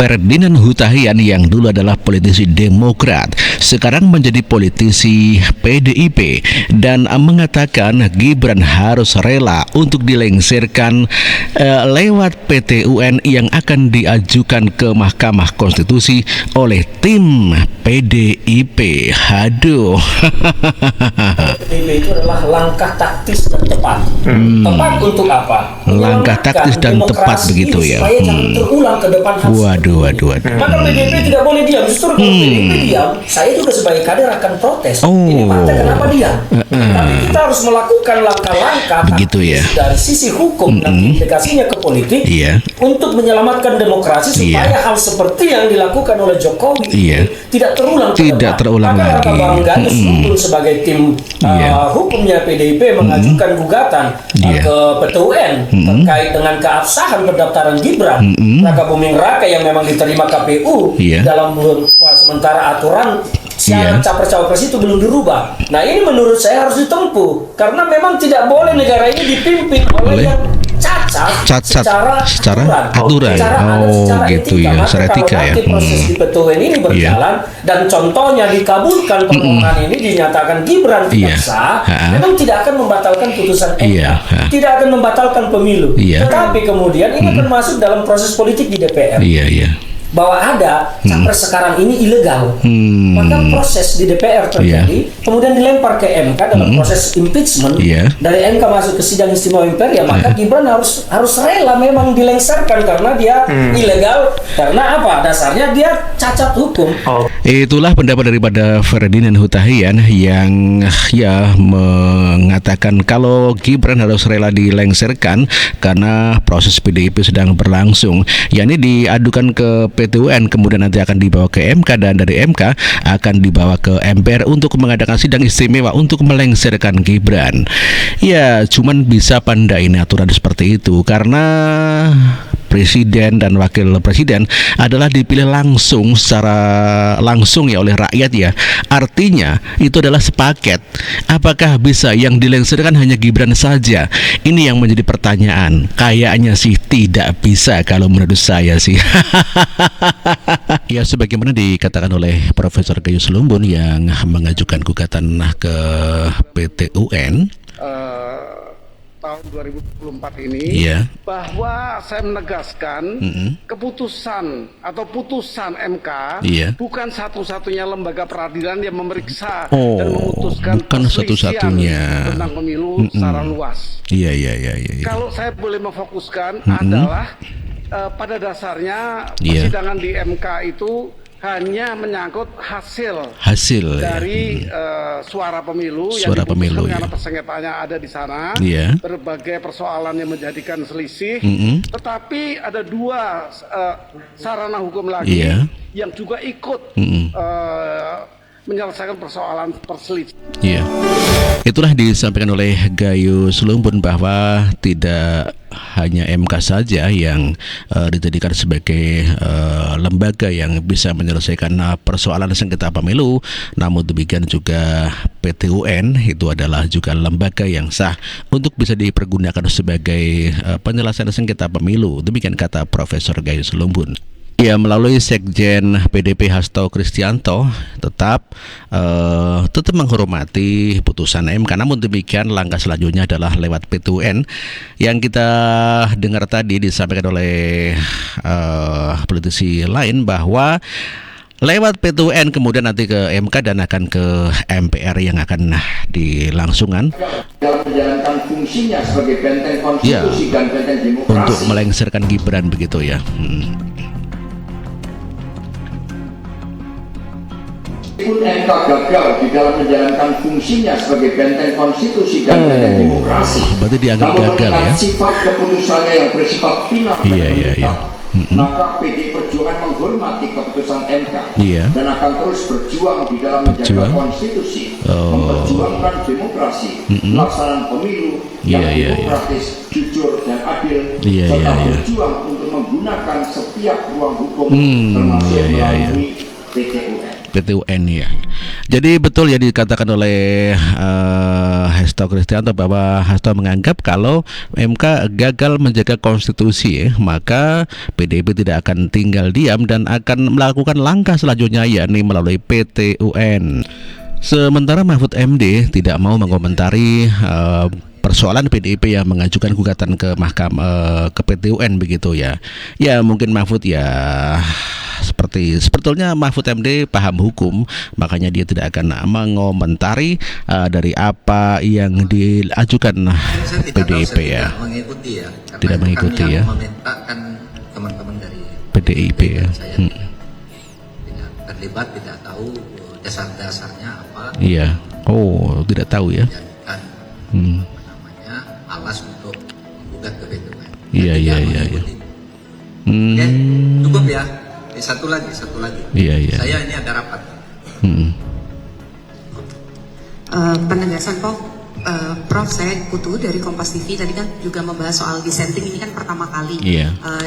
Ferdinand Huta Heian yang dulu adalah politisi Demokrat, sekarang menjadi politisi PDIP dan mengatakan Gibran harus rela untuk dilengsirkan lewat PT UN yang akan diajukan ke Mahkamah Konstitusi oleh tim PDIP. Aduh. PDIP itu adalah langkah taktis dan tepat. Tepat untuk apa? Langkah taktis dan tepat begitu ya. Supaya jangan terulang ke depan. Waduh. Maka PDIP tidak boleh diam. Justru kalau PDIP diam, saya juga sebagai kader akan protes. Ini partai kenapa diam? Tapi kita harus melakukan langkah-langkah begitu ya. Dari sisi hukum dan implikasinya ke politik untuk menyelamatkan demokrasi supaya hal seperti yang dilakukan oleh Jokowi tidak terulang. Maka lagi. Bang Gayus Lumbun sebagai tim hukumnya PDIP mengajukan gugatan ke PT UN terkait dengan keabsahan pendaftaran Gibran Raka Buming Raka yang memang diterima KPU dalam sementara aturan syarat capres-cawapres itu belum dirubah. Nah, ini menurut saya harus ditempuh karena memang tidak boleh negara ini dipimpin oleh yang cacat secara aturan. Secara gitu etika. ya, secara etika ya. Proses di PT UN ini berjalan dan contohnya dikabulkan permohonan ini dinyatakan Gibran tidak sah, memang tidak akan membatalkan putusan MK, tidak akan membatalkan pemilu, tetapi kemudian ini akan masuk dalam proses politik di DPR. Bahwa ada capres sekarang ini ilegal, maka proses di DPR terjadi, kemudian dilempar ke MK dalam proses impeachment, dari MK masuk ke sidang istimewa MPR, maka Gibran harus rela memang dilengsarkan karena dia ilegal, karena apa? Dasarnya dia cacat hukum. Itulah pendapat daripada Ferdinand Huta Heian yang mengatakan kalau Gibran harus rela dilengsarkan karena proses PDIP sedang berlangsung, yakni diadukan ke PT UN, kemudian nanti akan dibawa ke MK dan dari MK akan dibawa ke MPR untuk mengadakan sidang istimewa untuk melengsarkan Gibran. Ya, cuman bisa pandai ini aturan seperti itu karena presiden dan wakil presiden adalah dipilih secara langsung ya oleh rakyat ya. Artinya itu adalah sepaket. Apakah bisa yang dilengsarkan hanya Gibran saja? Ini yang menjadi pertanyaan. Kayaknya sih tidak bisa kalau menurut saya sih. Ya, sebagaimana dikatakan oleh Profesor Gayus Lumbun yang mengajukan gugatan ke PT UN tahun 2024 ini, bahwa saya menegaskan keputusan atau putusan MK bukan satu-satunya lembaga peradilan yang memeriksa dan memutuskan perselisihan tentang pemilu secara luas. Kalau saya boleh memfokuskan adalah pada dasarnya persidangan di MK itu hanya menyangkut hasil dari suara pemilu yang diputuskan karena persengketaannya ada di sana, berbagai persoalan yang menjadikan selisih, tetapi ada dua sarana hukum lagi yang juga ikut menyelesaikan persoalan perselisihan. Itulah disampaikan oleh Gayus Lumbun bahwa tidak hanya MK saja yang dijadikan sebagai lembaga yang bisa menyelesaikan persoalan sengketa pemilu, namun demikian juga PT UN itu adalah juga lembaga yang sah untuk bisa dipergunakan sebagai penyelesaian sengketa pemilu. Demikian kata Profesor Gayus Lumbun. Ya, melalui Sekjen PDP Hasto Kristianto tetap menghormati putusan MK. Namun demikian langkah selanjutnya adalah lewat PT UN yang kita dengar tadi disampaikan oleh politisi lain bahwa lewat PT UN kemudian nanti ke MK dan akan ke MPR yang akan dilangsungkan dalam menjalankan fungsinya sebagai benteng konstitusi dan benteng demokrasi untuk melengsarkan Gibran begitu ya. Meskipun MK gagal di dalam menjalankan fungsinya sebagai benteng konstitusi dan benteng demokrasi, berarti dianggap gagal ya. Sifat keputusannya yang bersifat final maka PD Perjuangan menghormati keputusan MK dan akan terus berjuang di dalam menjaga konstitusi, memperjuangkan demokrasi, pelaksanaan pemilu yang demokratis, jujur dan adil, serta berjuang untuk menggunakan setiap ruang hukum termasuk melalui PT UN. PT-UN ya. Jadi betul ya dikatakan oleh Hasto Kristianto bahwa Hasto menganggap kalau MK gagal menjaga konstitusi ya, maka PDIP tidak akan tinggal diam dan akan melakukan langkah selanjutnya yakni melalui PT-UN. Sementara Mahfud MD tidak mau mengomentari persoalan PDIP yang mengajukan gugatan ke mahkamah ke PT-UN begitu ya. Ya mungkin Mahfud ya sebetulnya Mahfud MD paham hukum, makanya dia tidak akan mengomentari dari apa yang diajukan PDIP ya. Tidak mengikuti ya. Teman-teman dari PDIP ya. Tidak terlibat, tidak tahu dasar-dasarnya apa. Iya. Oh, tidak tahu ya. Alas untuk menggugat ke PT-UN. Iya. Oke, cukup ya. Satu lagi. Iya. Saya ini ada rapat. Penegasan Prof, saya Putu dari Kompas TV tadi kan juga membahas soal dissenting ini kan pertama kali.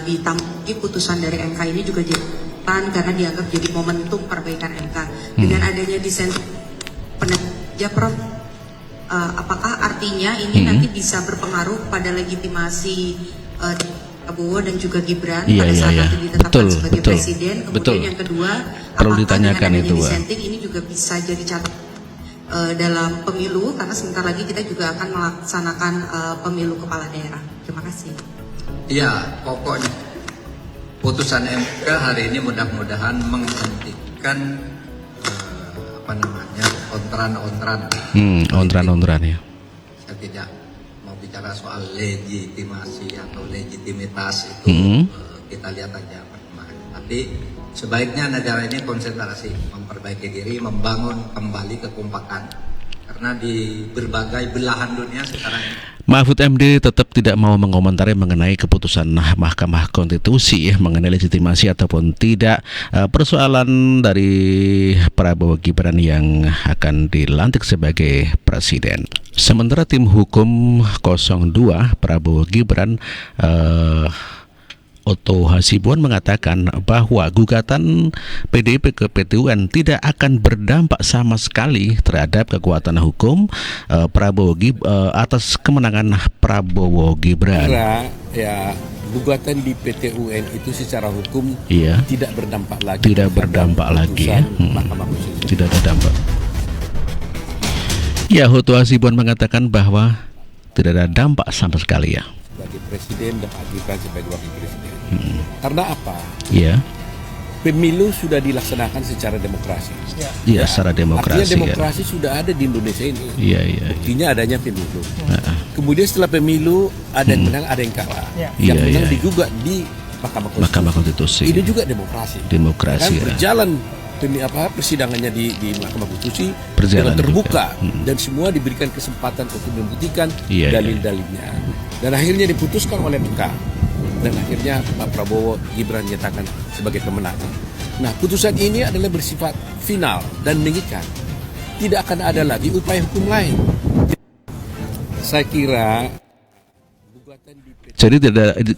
Ditanggapi putusan dari MK ini juga karena dianggap jadi momentum perbaikan MK. Dengan adanya dissenting Prof, apakah artinya ini nanti bisa berpengaruh pada legitimasi Prabowo dan juga Gibran pada saat nanti ditetapkan sebagai presiden? Kemudian yang kedua, perlu ditanyakan itu, dissenting ini juga bisa jadi catatan dalam pemilu karena sebentar lagi kita juga akan melaksanakan pemilu kepala daerah. Terima kasih. Iya, pokoknya putusan MK hari ini mudah-mudahan menghentikan ontran ya. Saya tidak mau bicara soal legitimasi atau legitimitas itu, kita lihat aja perkembangan. Tapi sebaiknya negara ini konsentrasi memperbaiki diri, membangun kembali kekompakan. Karena di berbagai belahan dunia sekarang Mahfud MD tetap tidak mau mengomentari mengenai keputusan Mahkamah Konstitusi mengenai legitimasi ataupun tidak persoalan dari Prabowo Gibran yang akan dilantik sebagai presiden. Sementara tim hukum 02 Prabowo Gibran Otto Hasibuan mengatakan bahwa gugatan PDIP ke PT-UN tidak akan berdampak sama sekali terhadap kekuatan hukum atas kemenangan Prabowo Gibran. Ya, gugatan di PT-UN itu secara hukum tidak berdampak lagi. Tidak berdampak lagi. Tidak ada dampak. Ya, Otto Hasibuan mengatakan bahwa tidak ada dampak sama sekali ya. Sebagai presiden dan Gibran sebagai wakil presiden. Karena apa? Iya. Pemilu sudah dilaksanakan secara demokrasi. Iya, secara demokrasi. Artinya demokrasi sudah ada di Indonesia ini. Iya. Buktinya adanya pemilu. Kemudian setelah pemilu ada yang menang, ada yang kalah. Yang menang digugat di Mahkamah Konstitusi. Ini juga demokrasi. Kan berjalan persidangannya di Mahkamah Konstitusi dengan terbuka dan semua diberikan kesempatan untuk membuktikan dalil-dalilnya. Dan akhirnya diputuskan oleh MK. Dan akhirnya Pak Prabowo Gibran dinyatakan sebagai pemenang. Nah, putusan ini adalah bersifat final dan mengikat. Tidak akan ada lagi upaya hukum lain. Saya kira jadi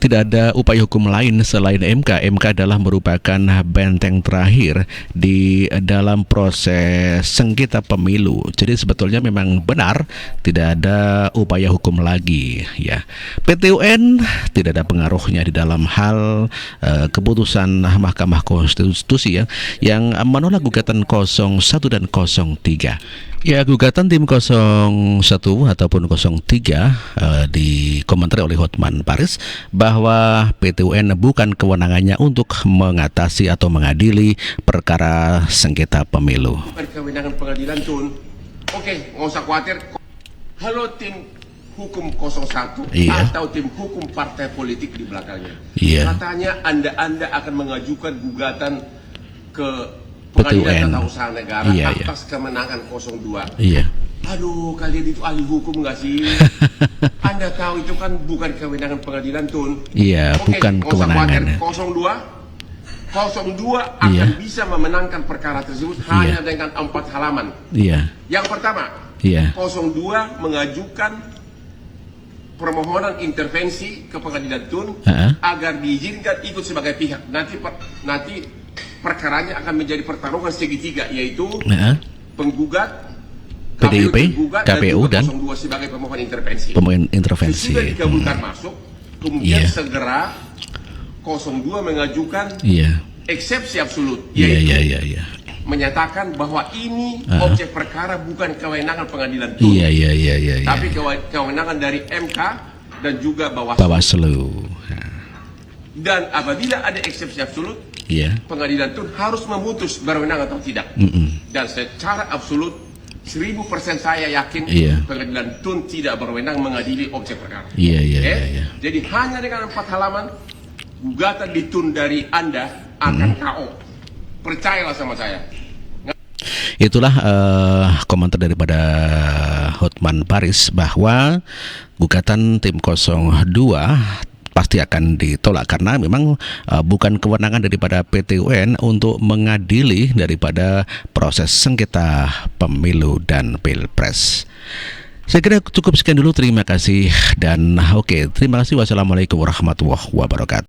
tidak ada upaya hukum lain selain MK. MK adalah merupakan benteng terakhir di dalam proses sengketa pemilu. Jadi sebetulnya memang benar tidak ada upaya hukum lagi ya. PT-UN tidak ada pengaruhnya di dalam hal keputusan Mahkamah Konstitusi yang menolak gugatan 01 dan 03. Ya, gugatan tim 01 ataupun 03 dikomentari oleh Hotman Paris bahwa PT-UN bukan kewenangannya untuk mengatasi atau mengadili perkara sengketa pemilu. Bukan kewenangan pengadilan Tun. Oke, nggak usah khawatir. Halo tim hukum 01 atau tim hukum partai politik di belakangnya. Katanya Anda akan mengajukan gugatan ke Pengadilan Tata Usaha Negara atas kemenangan 02. Aduh, kalian itu ahli hukum nggak sih? Anda tahu itu kan bukan kewenangan pengadilan Tun. Bukan kewenangan. 02 akan bisa memenangkan perkara tersebut hanya dengan 4 halaman. Yang pertama, 02 mengajukan permohonan intervensi ke pengadilan Tun agar diizinkan ikut sebagai pihak. Nanti perkaranya akan menjadi pertarungan segitiga, yaitu penggugat, PDIP, KPU dan 02 sebagai pemohon intervensi. Sesudah dikabulkan masuk, kemudian segera 02 mengajukan eksepsi absolut, yaitu menyatakan bahwa ini objek perkara bukan kewenangan pengadilan tun, tapi kewenangan dari MK dan juga Bawaslu. Dan apabila ada eksepsi absolut, pengadilan tun harus memutus berwenang atau tidak. Dan secara absolut 1000% saya yakin pengadilan tun tidak berwenang mengadili objek perkara. Jadi hanya dengan 4 halaman gugatan ditun dari Anda akan KO. Percayalah sama saya. Itulah komentar daripada Hotman Paris bahwa gugatan tim 02 pasti akan ditolak karena memang bukan kewenangan daripada PT UN untuk mengadili daripada proses sengketa pemilu dan pilpres. Saya kira cukup sekian dulu, terima kasih dan terima kasih. Wassalamualaikum warahmatullahi wabarakatuh.